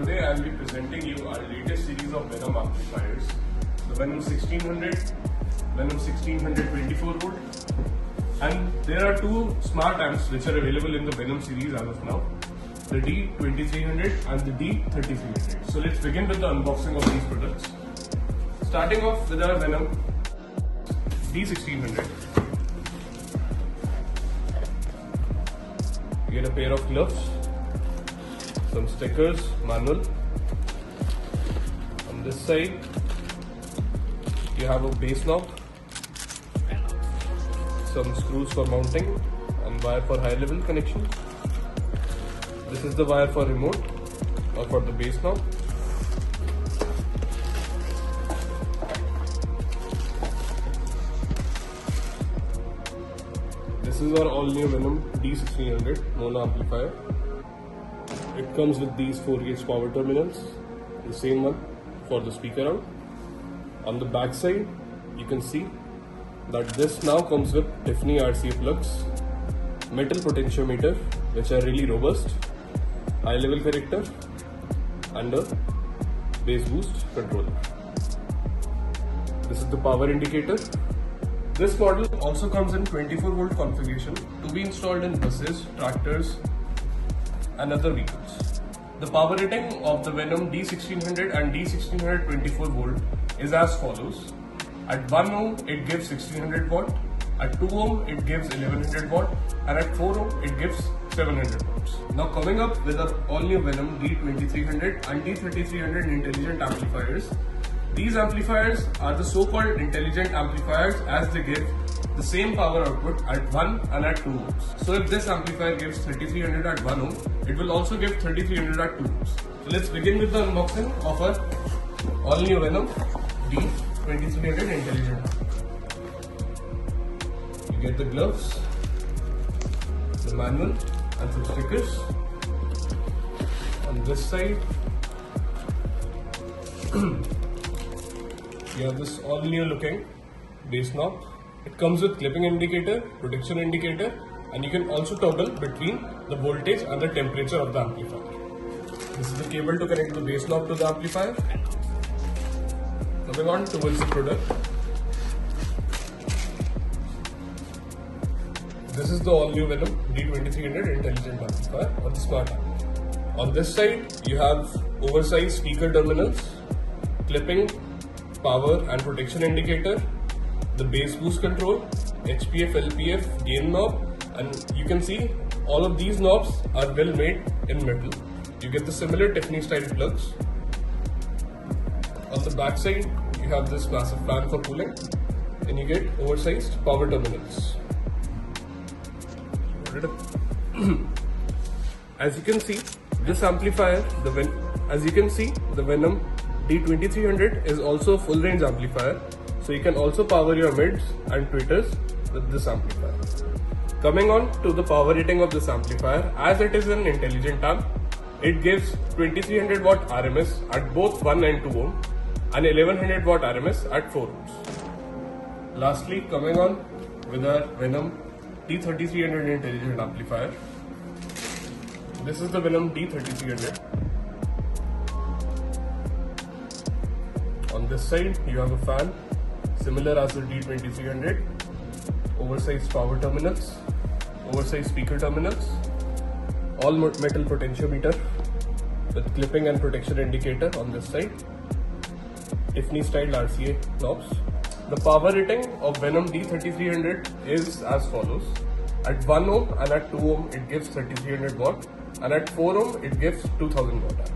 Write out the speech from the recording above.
today I will be presenting you our latest series of Venom amplifiers, the Venom 1600, Venom 1600 24 volt, and there are two smart amps which are available in the Venom series as of now, the D2300 and the D3300. So let's begin with the unboxing of these products. Starting off with our Venom D1600. You get a pair of gloves, some stickers, manual. On this side, you have a bass knob, some screws for mounting, and wire for high level connection. This is the wire for remote or for the bass knob. This is our all new Venom D1600 mono amplifier. It comes with these 4-gauge power terminals, the same one for the speaker out. On the back side, you can see that this now comes with Tiffany RCA plugs, metal potentiometer which are really robust, high level corrector, and a bass boost controller. This is the power indicator. This model also comes in 24 volt configuration to be installed in buses, tractors, and other vehicles. The power rating of the Venom D1600 and D1600 24 volt is as follows. At 1 ohm it gives 1600 watt, at 2 ohm it gives 1100 watt, and at 4 ohm it gives 700 watts. Now coming up with our all new Venom D2300 and D3300 intelligent amplifiers. These amplifiers are the so-called intelligent amplifiers as they give the same power output at 1 and at 2 ohms. So if this amplifier gives 3300 at 1 ohm, it will also give 3300 at 2 ohms. So let's begin with the unboxing of our all new Venom D2300 intelligent amplifier. You get the gloves, the manual, and some stickers. On this side, you have this all new looking bass knob. It comes with clipping indicator, protection indicator, and you can also toggle between the voltage and the temperature of the amplifier. This is the cable to connect the bass knob to the amplifier. Moving on towards the product. This is the all new Venom D2300 intelligent amplifier or the smart amp. On this side, you have oversized speaker terminals, clipping, power and protection indicator, the bass boost control, HPF, LPF, gain knob, and you can see all of these knobs are well made in metal. You get the similar Tiffany style plugs. On the back side, you have this massive fan for cooling, and you get oversized power terminals. As you can see, this amplifier, the Venom D2300 is also a full range amplifier, so you can also power your mids and tweeters with this amplifier. Coming on to the power rating of this amplifier, as it is an intelligent amp, it gives 2300 watt RMS at both 1 and 2 ohm and 1100 watt RMS at 4 ohms. Lastly, coming on with our Venom D3300 intelligent amplifier. This is the Venom D3300. On this side, you have a fan, similar as the D2300, oversized power terminals, oversized speaker terminals, all metal potentiometer with clipping and protection indicator on this side, Tiffany style RCA knobs. The power rating of Venom D3300 is as follows. At 1 ohm and at 2 ohm it gives 3300 watt, and at 4 ohm it gives 2000 watt.